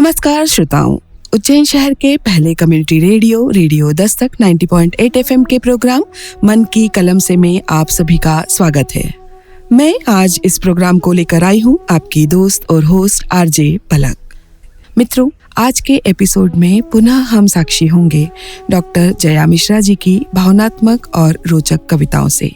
नमस्कार श्रोताओं, उज्जैन शहर के पहले community radio radio Dastak 90.8 FM के प्रोग्राम मन की कलम से में आप सभी का स्वागत है। मैं आज इस प्रोग्राम को लेकर आई हूँ आपकी दोस्त और होस्ट आरजे पलक। मित्रों, आज के एपिसोड में पुनः हम साक्षी होंगे डॉक्टर जया मिश्रा जी की भावनात्मक और रोचक कविताओं से।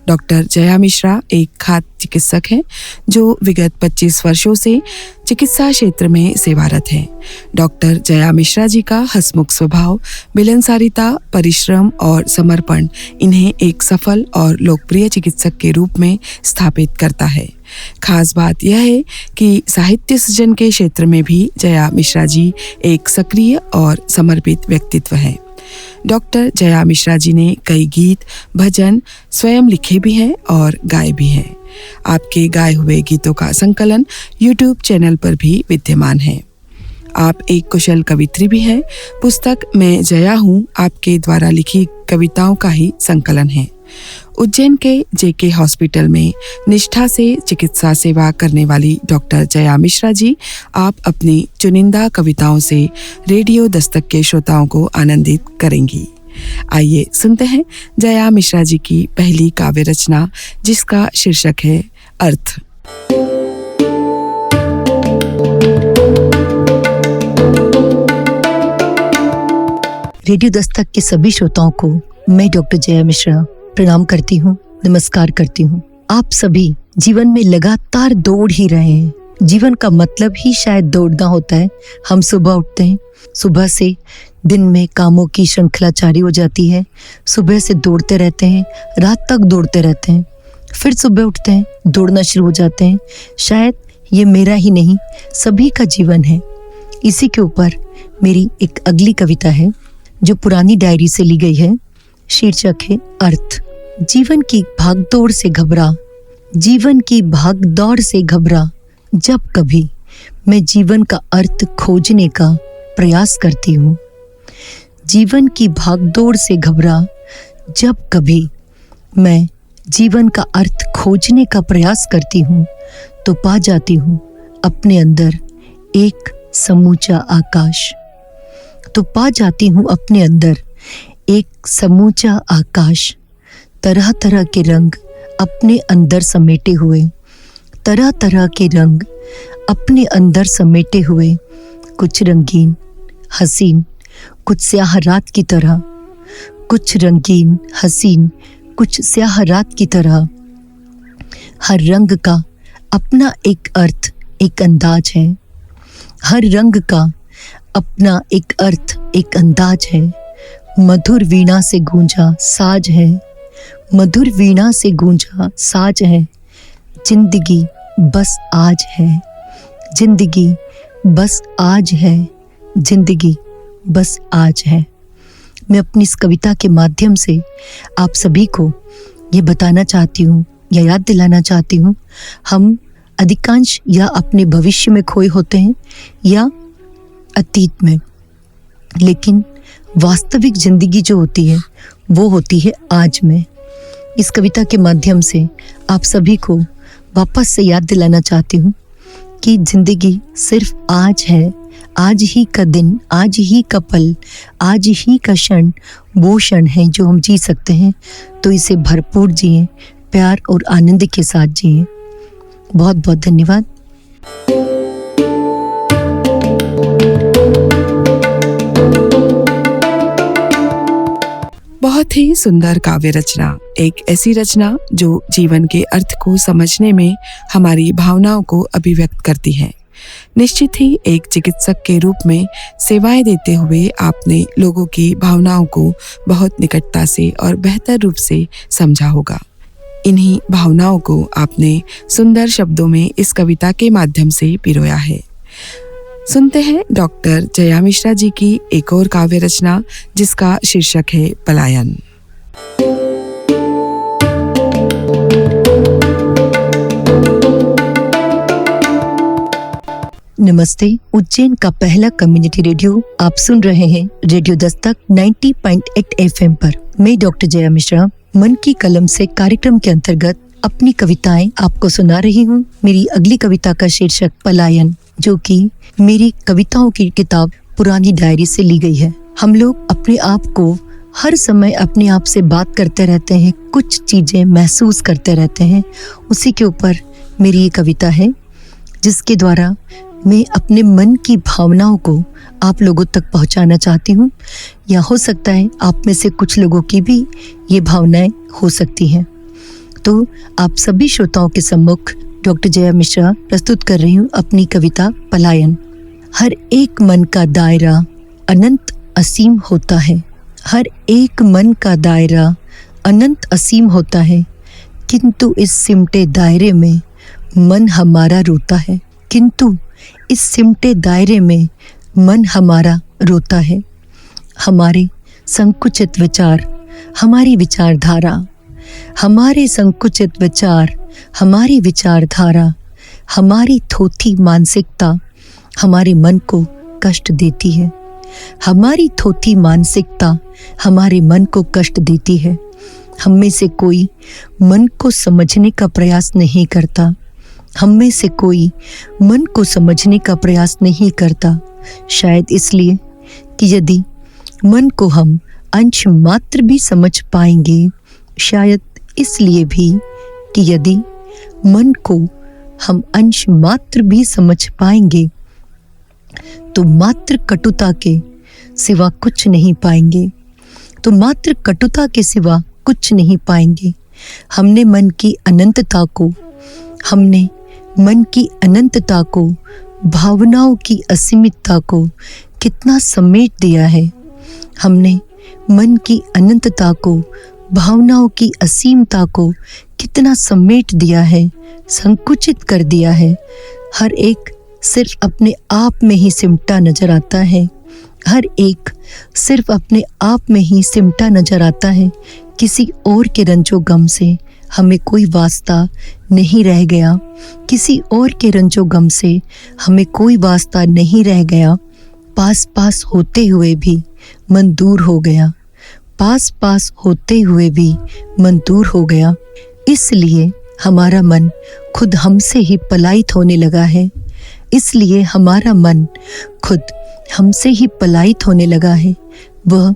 डॉक्टर जया मिश्रा एक खाद्य चिकित्सक हैं जो विगत 25 वर्षों से चिकित्सा क्षेत्र में सेवारत हैं। डॉक्टर जया मिश्रा जी का हंसमुख स्वभाव, मिलनसारिता, परिश्रम और समर्पण इन्हें एक सफल और लोकप्रिय चिकित्सक के रूप में स्थापित करता है। खास बात यह है कि साहित्य सृजन के क्षेत्र में भी जया मिश्रा जी एक सक्रिय और समर्पित व्यक्तित्व हैं। डॉक्टर जया मिश्रा जी ने कई गीत, भजन स्वयं लिखे भी हैं और गाए भी हैं। आपके गाए हुए गीतों का संकलन YouTube चैनल पर भी विद्यमान है। आप एक कुशल कवित्री भी हैं। पुस्तक मैं जया हूँ आपके द्वारा लिखी कविताओं का ही संकलन है। उज्जैन के JK हॉस्पिटल में निष्ठा से चिकित्सा सेवा करने वाली डॉक्टर जया मिश्रा जी आप अपनी चुनिंदा कविताओं से रेडियो दस्तक के श्रोताओं को आनंदित करेंगी। आइए सुनते हैं जया मिश्रा जी की पहली काव्य रचना, जिसका शीर्षक है अर्थ। रेडियो दस्तक के सभी श्रोताओं को मैं डॉक्टर जया मिश्रा प्रणाम करती हूँ, नमस्कार करती हूँ। आप सभी जीवन में लगातार दौड़ ही रहे हैं। जीवन का मतलब ही शायद दौड़ना होता है। हम सुबह उठते हैं, सुबह से दिन में कामों की श्रृंखला जारी हो जाती है। सुबह से दौड़ते रहते हैं, रात तक दौड़ते रहते हैं, फिर सुबह उठते हैं, दौड़ना शुरू हो जाते हैं। शायद ये मेरा ही नहीं, सभी का जीवन है। इसी के ऊपर मेरी एक अगली कविता है जो पुरानी डायरी से ली गई है। शीर्षक है अर्थ। जीवन की भागदौड़ से घबरा, जीवन की भागदौड़ से घबरा, जब कभी मैं जीवन का अर्थ खोजने का प्रयास करती हूँ। जीवन की भागदौड़ से घबरा, जब कभी मैं जीवन का अर्थ खोजने का प्रयास करती हूँ, तो पा जाती हूँ अपने अंदर एक समूचा आकाश। तो पा जाती हूँ अपने अंदर एक समूचा आकाश। तरह तरह के रंग अपने अंदर समेटे हुए, तरह तरह के रंग अपने अंदर समेटे हुए, कुछ रंगीन हसीन, कुछ स्याह रात की तरह, कुछ रंगीन हसीन, कुछ स्याह रात की तरह। हर रंग का अपना एक अर्थ, एक अंदाज है। हर रंग का अपना एक अर्थ, एक अंदाज है। मधुर वीणा से गूंजा साज है, मधुर वीणा से गूंजा साज है। जिंदगी बस आज है, जिंदगी बस आज है, जिंदगी बस आज है। मैं अपनी इस कविता के माध्यम से आप सभी को ये बताना चाहती हूँ या याद दिलाना चाहती हूँ, हम अधिकांश या अपने भविष्य में खोए होते हैं या अतीत में, लेकिन वास्तविक जिंदगी जो होती है वो होती है आज में। इस कविता के माध्यम से आप सभी को वापस से याद दिलाना चाहती हूँ कि जिंदगी सिर्फ आज है। आज ही का दिन, आज ही का पल, आज ही का क्षण वो क्षण है जो हम जी सकते हैं। तो इसे भरपूर जिएं, प्यार और आनंद के साथ जिएं। बहुत बहुत धन्यवाद। बहुत ही सुंदर काव्य रचना, एक ऐसी रचना जो जीवन के अर्थ को समझने में हमारी भावनाओं को अभिव्यक्त करती है। निश्चित ही एक चिकित्सक के रूप में सेवाएं देते हुए आपने लोगों की भावनाओं को बहुत निकटता से और बेहतर रूप से समझा होगा। इन्हीं भावनाओं को आपने सुंदर शब्दों में इस कविता के माध्यम से पिरोया है। सुनते हैं डॉक्टर जया मिश्रा जी की एक और काव्य रचना, जिसका शीर्षक है पलायन। नमस्ते। उज्जैन का पहला कम्युनिटी रेडियो आप सुन रहे हैं रेडियो दस्तक 90.8 FM पर। मैं डॉक्टर जया मिश्रा मन की कलम से कार्यक्रम के अंतर्गत अपनी कविताएं आपको सुना रही हूँ। मेरी अगली कविता का शीर्षक पलायन, जो कि मेरी कविताओं की किताब पुरानी डायरी से ली गई है। हम लोग अपने आप को हर समय अपने आप से बात करते रहते हैं, कुछ चीजें महसूस करते रहते हैं। उसी के ऊपर मेरी ये कविता है, जिसके द्वारा मैं अपने मन की भावनाओं को आप लोगों तक पहुंचाना चाहती हूँ, या हो सकता है आप में से कुछ लोगों की भी ये भावनाएं हो सकती हैं। तो आप सभी श्रोताओं के सम्मुख डॉक्टर जया मिश्रा प्रस्तुत कर रही हूँ अपनी कविता पलायन। हर एक मन का दायरा अनंत असीम होता है, हर एक मन का दायरा अनंत असीम होता है, किंतु इस सिमटे दायरे में मन हमारा रोता है, किंतु इस सिमटे दायरे में मन हमारा रोता है। हमारे संकुचित विचार, हमारी विचारधारा, हमारे संकुचित विचार, हमारी विचारधारा, हमारी थोथी मानसिकता हमारे मन को कष्ट देती है। हमारी थोथी मानसिकता हमारे मन को कष्ट देती है। हम में से कोई मन को समझने का प्रयास नहीं करता, हम में से कोई मन को समझने का प्रयास नहीं करता, शायद इसलिए कि यदि मन को हम अंश मात्र भी समझ पाएंगे, शायद इसलिए भी कि यदि मन को हम अंश मात्र भी समझ पाएंगे तो मात्र कटुता के सिवा कुछ नहीं पाएंगे, तो मात्र कटुता के सिवा कुछ नहीं पाएंगे। हमने मन की अनंतता को, भावनाओं की असीमितता को कितना समेट दिया है। हमने मन की अनंतता को, भावनाओं की असीमता को कितना समेट दिया है, संकुचित कर दिया है। हर एक सिर्फ अपने आप में ही सिमटा नजर आता है, हर एक सिर्फ अपने आप में ही सिमटा नजर आता है। किसी और के रंजो गम से हमें कोई वास्ता नहीं रह गया, किसी और के रंजो गम से हमें कोई वास्ता नहीं रह गया। पास पास होते हुए भी मन दूर हो गया, पास पास होते हुए भी मन दूर हो गया। इसलिए हमारा मन खुद हमसे ही पलायित होने लगा है, इसलिए हमारा मन खुद हमसे ही पलायित होने लगा है। वह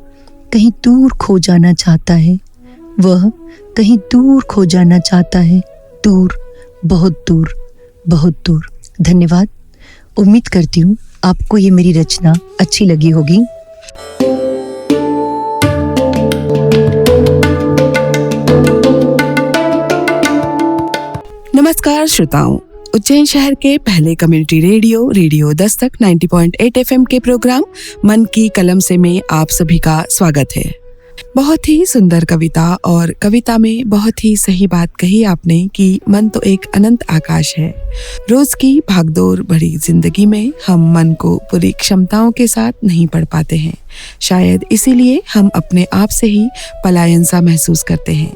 कहीं दूर खो जाना चाहता है, वह कहीं दूर खो जाना चाहता है, दूर, बहुत दूर, बहुत दूर। धन्यवाद। उम्मीद करती हूँ आपको ये मेरी रचना अच्छी लगी होगी। नमस्कार श्रोताओं, उज्जैन शहर के पहले community radio radio Dastak 90.8 FM के प्रोग्राम मन की कलम से में आप सभी का स्वागत है। बहुत ही सुंदर कविता, और कविता में बहुत ही सही बात कही आपने कि मन तो एक अनंत आकाश है। रोज की भागदौड़ भरी जिंदगी में हम मन को पूरी क्षमताओं के साथ नहीं पढ़ पाते हैं, शायद इसीलिए हम अपने आप से ही पलायन सा महसूस करते हैं।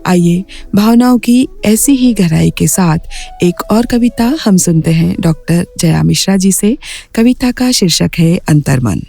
आइए भावनाओं की ऐसी ही गहराई के साथ एक और कविता हम सुनते हैं डॉक्टर जया मिश्रा जी से। कविता का शीर्षक है अंतर्मन।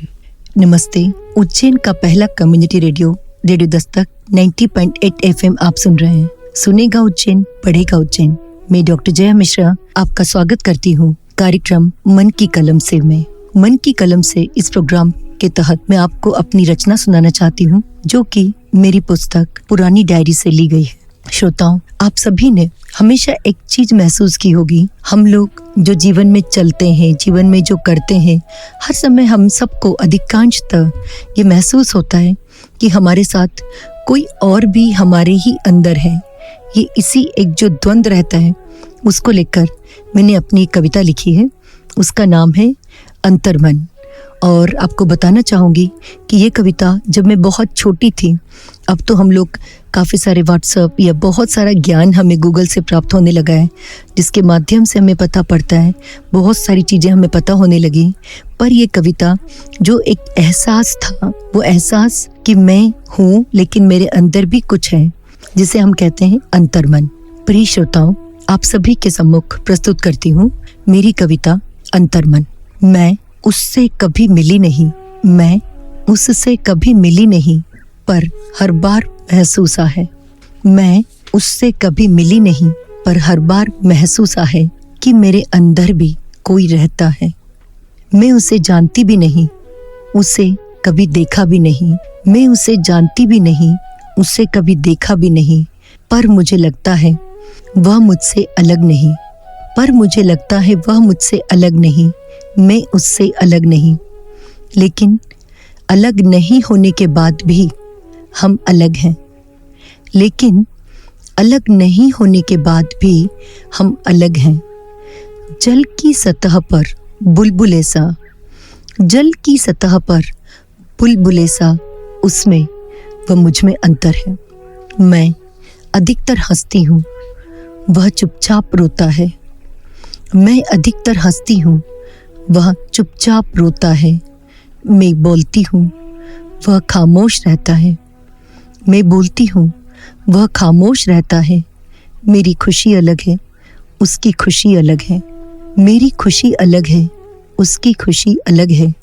नमस्ते। उज्जैन का पहला community radio radio Dastak 90.8 FM आप सुन रहे हैं। सुनेगा उज्जैन, पढ़ेगा उज्जैन। मैं डॉक्टर जया मिश्रा आपका स्वागत करती हूँ कार्यक्रम मन की कलम से में। मन की कलम से इस प्रोग्राम के तहत मैं आपको अपनी रचना सुनाना चाहती हूँ, जो कि मेरी पुस्तक पुरानी डायरी से ली गई है। श्रोताओं, आप सभी ने हमेशा एक चीज महसूस की होगी, हम लोग जो जीवन में चलते हैं, जीवन में जो करते हैं, हर समय हम सबको अधिकांशतः ये महसूस होता है कि हमारे साथ कोई और भी हमारे ही अंदर है। ये इसी एक जो द्वंद रहता है, उसको लेकर मैंने अपनी एक कविता लिखी है। उसका नाम है अंतर्मन। और आपको बताना चाहूँगी कि ये कविता जब मैं बहुत छोटी थी, अब तो हम लोग काफ़ी सारे व्हाट्सएप या बहुत सारा ज्ञान हमें गूगल से प्राप्त होने लगा है, जिसके माध्यम से हमें पता पड़ता है, बहुत सारी चीज़ें हमें पता होने लगी। पर ये कविता जो एक एहसास था, वो एहसास कि मैं हूँ लेकिन मेरे अंदर भी कुछ है, जिसे हम कहते हैं अंतर्मन। प्रिय श्रोताओं, आप सभी के सम्मुख प्रस्तुत करती हूँ मेरी कविता अंतर्मन। मैं उससे कभी मिली नहीं, मैं उससे कभी मिली नहीं, पर हर बार महसूसा है। मैं उससे कभी मिली नहीं, पर हर बार महसूस है कि मेरे अंदर भी कोई रहता है। मैं उसे जानती भी नहीं, उसे कभी देखा भी नहीं। मैं उसे जानती भी नहीं, उसे कभी देखा भी नहीं, पर मुझे लगता है वह मुझसे अलग नहीं। पर मुझे लगता है वह मुझसे अलग नहीं, मैं उससे अलग नहीं। लेकिन अलग नहीं होने के बाद भी हम अलग हैं। लेकिन अलग नहीं होने के बाद भी हम अलग हैं। जल की सतह पर बुलबुले सा, जल की सतह पर बुलबुले सा, उसमें व मुझ में अंतर है। मैं अधिकतर हंसती हूँ, वह चुपचाप रोता है। मैं अधिकतर हंसती हूँ, वह चुपचाप रोता है। मैं बोलती हूँ, वह खामोश रहता है। मैं बोलती हूँ, वह खामोश रहता है। मेरी खुशी अलग है, उसकी खुशी अलग है। मेरी खुशी अलग है, उसकी खुशी अलग है।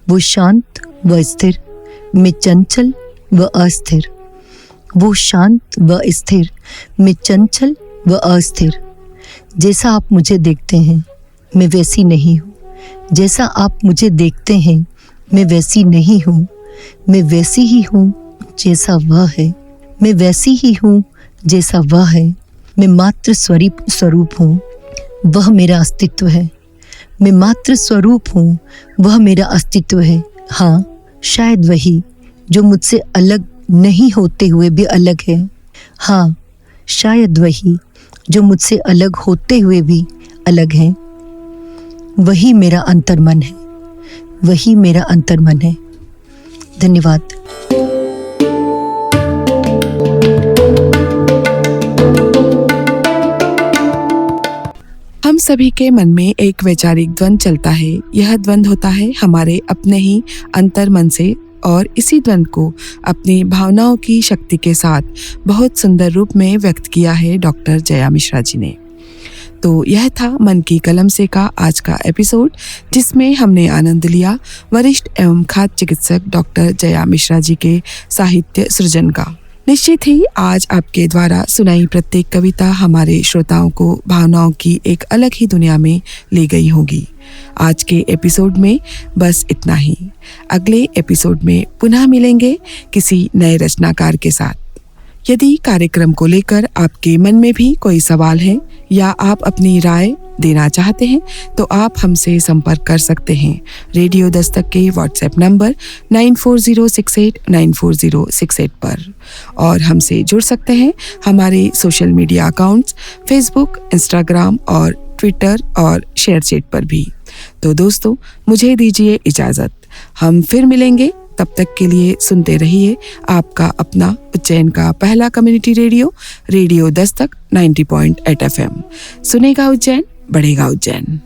वो शांत व स्थिर, मैं चंचल व अस्थिर। वो शांत व स्थिर, मैं चंचल व अस्थिर। जैसा आप मुझे देखते हैं, मैं वैसी नहीं हूँ। जैसा आप मुझे देखते हैं, मैं वैसी नहीं हूँ। मैं वैसी ही हूँ जैसा वह है। मैं वैसी ही हूँ जैसा वह है। मैं मात्र स्वरूप हूँ, वह मेरा अस्तित्व है। मैं मात्र स्वरूप हूँ, वह मेरा अस्तित्व है। हाँ, शायद वही जो मुझसे अलग नहीं होते हुए भी अलग है। हाँ, शायद वही जो मुझसे अलग होते हुए भी अलग है। वही मेरा अंतर्मन है, वही मेरा अंतर्मन है। धन्यवाद। हम सभी के मन में एक वैचारिक द्वंद चलता है। यह द्वंद होता है हमारे अपने ही अंतर्मन से, और इसी द्वंद को अपनी भावनाओं की शक्ति के साथ बहुत सुंदर रूप में व्यक्त किया है डॉक्टर जया मिश्रा जी ने। तो यह था मन की कलम से का आज का एपिसोड, जिसमें हमने आनंद लिया वरिष्ठ एवं खाद्य चिकित्सक डॉक्टर जया मिश्रा जी के साहित्य सृजन का। निश्चित ही आज आपके द्वारा सुनाई प्रत्येक कविता हमारे श्रोताओं को भावनाओं की एक अलग ही दुनिया में ले गई होगी। आज के एपिसोड में बस इतना ही। अगले एपिसोड में पुनः मिलेंगे किसी नए रचनाकार के साथ। यदि कार्यक्रम को लेकर आपके मन में भी कोई सवाल है या आप अपनी राय देना चाहते हैं, तो आप हमसे संपर्क कर सकते हैं रेडियो दस्तक के व्हाट्सएप नंबर 9406894068 पर, और हमसे जुड़ सकते हैं हमारे social media accounts Facebook, Instagram और ट्विटर और शेयरचैट पर भी। तो दोस्तों, मुझे दीजिए इजाज़त। हम फिर मिलेंगे, तब तक के लिए सुनते रहिए आपका अपना उज्जैन का पहला community radio, radio Dastak 90.8 FM। सुनेगा उज्जैन, बढ़ेगा उज्जैन।